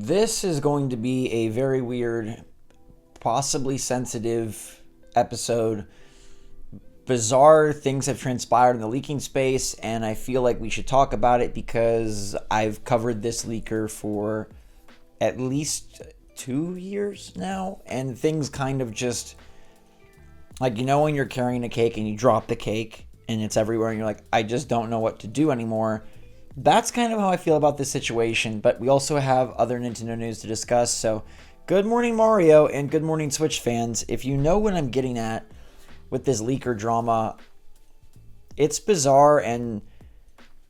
This is going to be a very weird, possibly sensitive episode. Bizarre things have transpired in the leaking space, and I feel like we should talk about it because I've covered this leaker for at least 2 years now, and things kind of just, like, when you're carrying a cake and you drop the cake and it's everywhere and you're like, I just don't know what to do anymore. That's kind of how I feel about this situation, but we also have other Nintendo news to discuss. So good morning, Mario, and good morning, Switch fans. If you know what I'm getting at with this leaker drama, it's bizarre and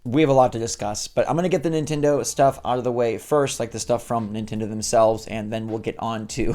we have a lot to discuss, but I'm going to get the Nintendo stuff out of the way first, like the stuff from Nintendo themselves, and then we'll get on to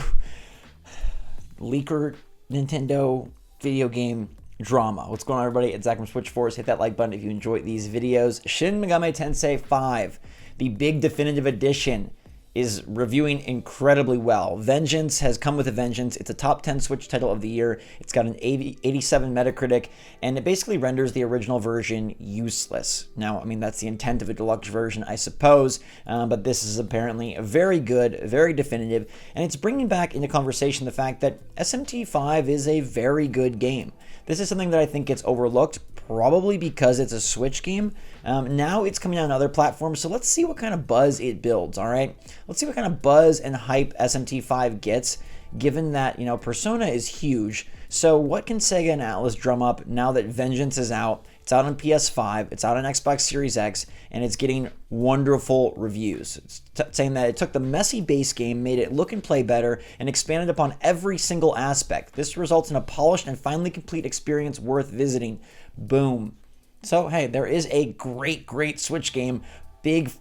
leaker Nintendo video game drama. What's going on, everybody? It's Zach from SwitchForce. Hit that like button if you enjoy these videos. Shin Megami Tensei 5, the big definitive edition, is reviewing incredibly well. Vengeance has come with a vengeance. It's a top 10 Switch title of the year. It's got an 87 Metacritic, and it basically renders the original version useless. Now, I mean, that's the intent of a deluxe version, I suppose, but this is apparently very good, very definitive, and it's bringing back into conversation the fact that SMT 5 is a very good game. This is something that I think gets overlooked, probably because it's a Switch game. Now it's coming out on other platforms, so let's see what kind of buzz it builds, all right? Let's see what kind of buzz and hype SMT5 gets, given that, Persona is huge. So what can Sega and Atlas drum up now that Vengeance is out? It's out on PS5, it's out on Xbox Series X, and it's getting wonderful reviews. It's saying that it took the messy base game, made it look and play better, and expanded upon every single aspect. This results in a polished and finally complete experience worth visiting. Boom. So, hey, there is a great Switch game, big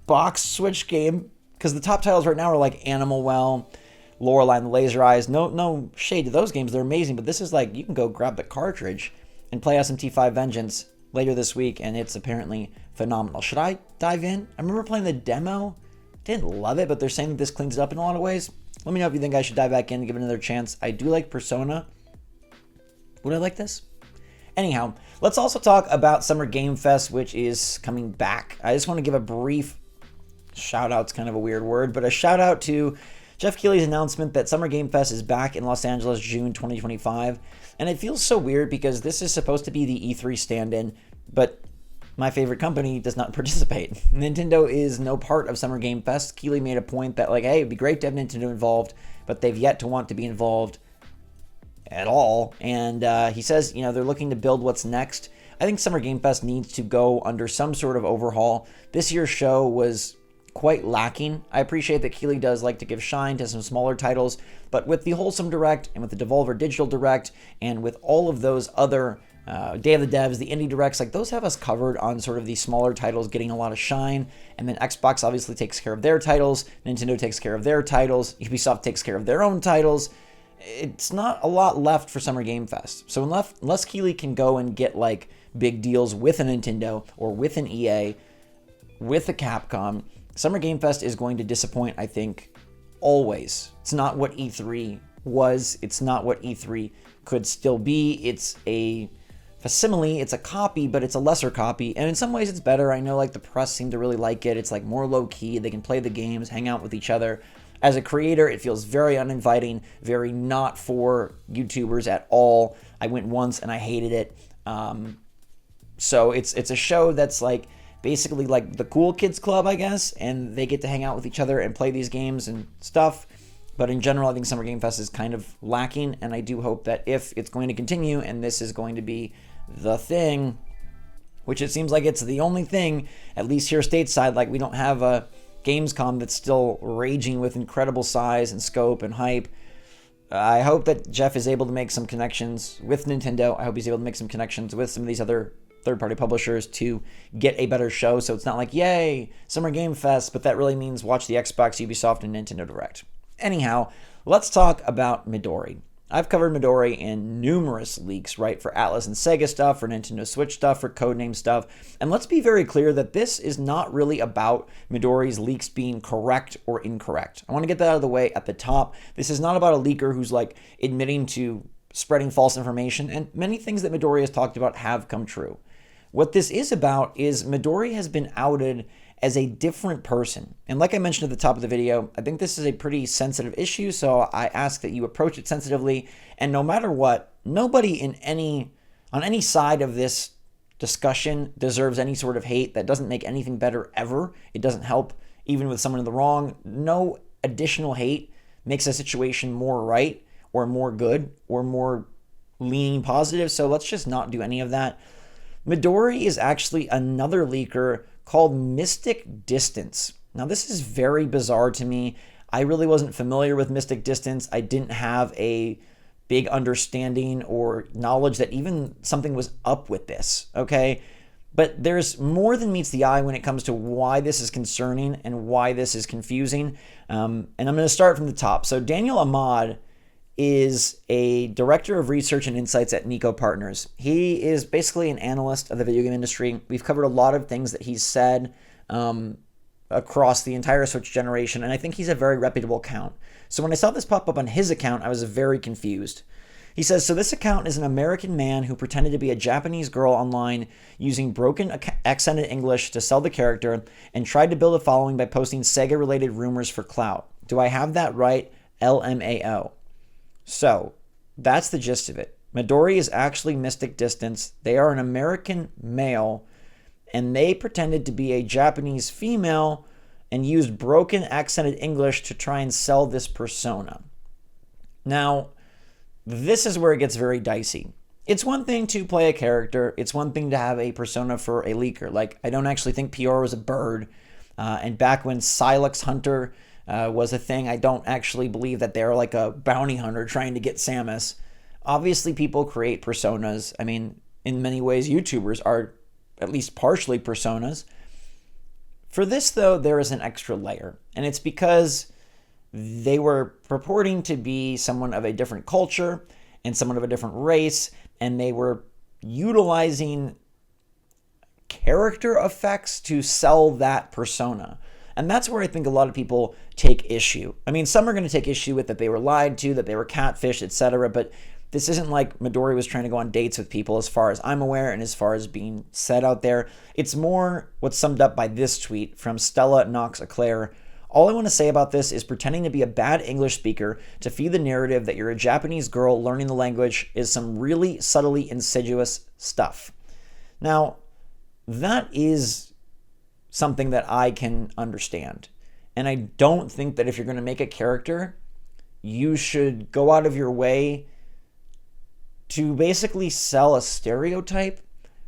box Switch game, because the top titles right now are like Animal Well, Lorelei and the Laser Eyes. No shade to those games, they're amazing, but this is like, you can go grab the cartridge and play SMT5 Vengeance later this week, and it's apparently phenomenal. Should I dive in? I remember playing the demo, didn't love it, but they're saying that this cleans it up in a lot of ways. Let me know if you think I should dive back in and give it another chance. I do like Persona. Would I like this? Anyhow, let's also talk about Summer Game Fest, which is coming back. I just want to give a brief shout out. It's kind of a weird word, but a shout out to Jeff Keighley's announcement that Summer Game Fest is back in Los Angeles, June 2025. And it feels so weird because this is supposed to be the E3 stand-in, but my favorite company does not participate. Nintendo is no part of Summer Game Fest. Keighley made a point that, like, hey, it'd be great to have Nintendo involved, but they've yet to want to be involved at all. And he says, they're looking to build what's next. I think Summer Game Fest needs to go under some sort of overhaul. This year's show was quite lacking. I appreciate that Keighley does like to give shine to some smaller titles, but with the Wholesome Direct and with the Devolver Digital Direct and with all of those other Day of the Devs, the Indie Directs, like, those have us covered on sort of these smaller titles getting a lot of shine. And then Xbox obviously takes care of their titles, Nintendo takes care of their titles, Ubisoft takes care of their own titles. It's not a lot left for Summer Game Fest. So unless Keighley can go and get like big deals with a Nintendo or with an EA, with a Capcom, Summer Game Fest is going to disappoint, I think, always. It's not what E3 was. It's not what E3 could still be. It's a facsimile. It's a copy, but it's a lesser copy. And in some ways it's better. I know, like, the press seem to really like it. It's like more low key. They can play the games, hang out with each other. As a creator, it feels very uninviting, very not for YouTubers at all. I went once and I hated it. So it's a show that's like basically like the cool kids club, I guess, and they get to hang out with each other and play these games and stuff. But in general, I think Summer Game Fest is kind of lacking, and I do hope that if it's going to continue and this is going to be the thing, which it seems like it's the only thing, at least here stateside, like we don't have a Gamescom that's still raging with incredible size and scope and hype. I hope that Jeff is able to make some connections with Nintendo. I hope he's able to make some connections with some of these other third-party publishers to get a better show. So it's not like, yay, Summer Game Fest, but that really means watch the Xbox, Ubisoft, and Nintendo Direct. Anyhow, let's talk about Midori. I've covered Midori in numerous leaks, right, for Atlas and Sega stuff, for Nintendo Switch stuff, for Codename stuff, and let's be very clear that this is not really about Midori's leaks being correct or incorrect. I want to get that out of the way at the top. This is not about a leaker who's like admitting to spreading false information, and many things that Midori has talked about have come true. What this is about is Midori has been outed as a different person. And like I mentioned at the top of the video, I think this is a pretty sensitive issue, so I ask that you approach it sensitively. And no matter what, nobody on any side of this discussion deserves any sort of hate. That doesn't make anything better ever. It doesn't help even with someone in the wrong. No additional hate makes a situation more right or more good or more leaning positive. So let's just not do any of that. Midori is actually another leaker called Mystic Distance. Now, this is very bizarre to me. I really wasn't familiar with Mystic Distance. I didn't have a big understanding or knowledge that even something was up with this, okay? But there's more than meets the eye when it comes to why this is concerning and why this is confusing. And I'm going to start from the top. So Daniel Ahmad is a director of research and insights at Nico Partners. He is basically an analyst of the video game industry. We've covered a lot of things that he's said across the entire Switch generation, and I think he's a very reputable account. So when I saw this pop up on his account, I was very confused. He says, so this account is an American man who pretended to be a Japanese girl online using broken accented English to sell the character and tried to build a following by posting Sega-related rumors for clout. Do I have that right? LMAO. So that's the gist of it. Midori is actually Mystic Distance. They are an American male, and they pretended to be a Japanese female and used broken accented English to try and sell this persona. Now, this is where it gets very dicey. It's one thing to play a character. It's one thing to have a persona for a leaker. Like, I don't actually think Piora was a bird. And back when Silex Hunter was a thing, I don't actually believe that they're like a bounty hunter trying to get Samus. Obviously, people create personas. I mean, in many ways, YouTubers are at least partially personas. For this, though, there is an extra layer. And it's because they were purporting to be someone of a different culture and someone of a different race, and they were utilizing character effects to sell that persona. And that's where I think a lot of people take issue. I mean, some are going to take issue with that they were lied to, that they were catfished, etc. But this isn't like Midori was trying to go on dates with people, as far as I'm aware and as far as being said out there. It's more what's summed up by this tweet from Stella Knox Eclair. All I want to say about this is pretending to be a bad English speaker to feed the narrative that you're a Japanese girl learning the language is some really subtly insidious stuff. Now, that is something that I can understand. And I don't think that if you're going to make a character, you should go out of your way to basically sell a stereotype,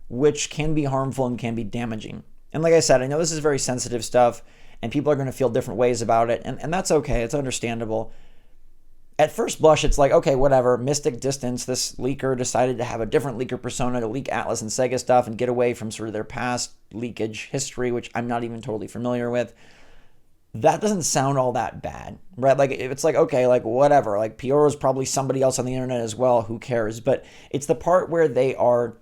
which can be harmful and can be damaging. And like I said, I know this is very sensitive stuff, and people are going to feel different ways about it, and that's okay. It's understandable. At first blush, it's like, okay, whatever, Mystic Distance, this leaker decided to have a different leaker persona to leak Atlas and Sega stuff and get away from sort of their past leakage history, which I'm not even totally familiar with. That doesn't sound all that bad, right? Like, it's like, okay, like, whatever. Like, Piora's probably somebody else on the internet as well. Who cares? But it's the part where they are,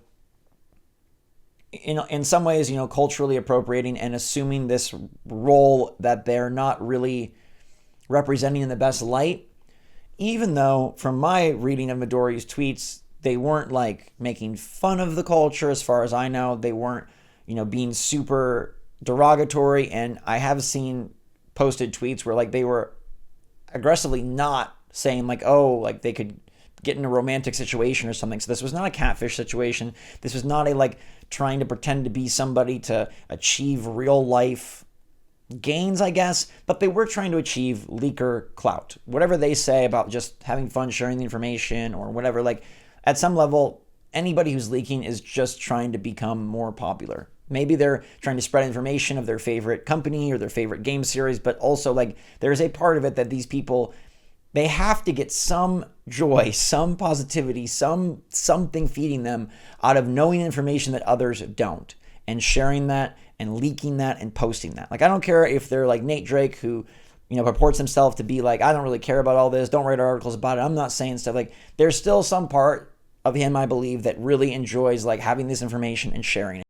in some ways, culturally appropriating and assuming this role that they're not really representing in the best light. Even though, from my reading of Midori's tweets, they weren't like making fun of the culture, as far as I know. They weren't, being super derogatory. And I have seen posted tweets where like they were aggressively not saying like, oh, like they could get in a romantic situation or something. So this was not a catfish situation. This was not a like trying to pretend to be somebody to achieve real life gains, I guess, but they were trying to achieve leaker clout. Whatever they say about just having fun sharing the information or whatever, like at some level, anybody who's leaking is just trying to become more popular. Maybe they're trying to spread information of their favorite company or their favorite game series, but also like there's a part of it that these people, they have to get some joy, some positivity, something feeding them out of knowing information that others don't and sharing that and leaking that and posting that. Like, I don't care if they're like Nate Drake, who, purports himself to be like, I don't really care about all this. Don't write articles about it. I'm not saying stuff. Like, there's still some part of him, I believe, that really enjoys like having this information and sharing it.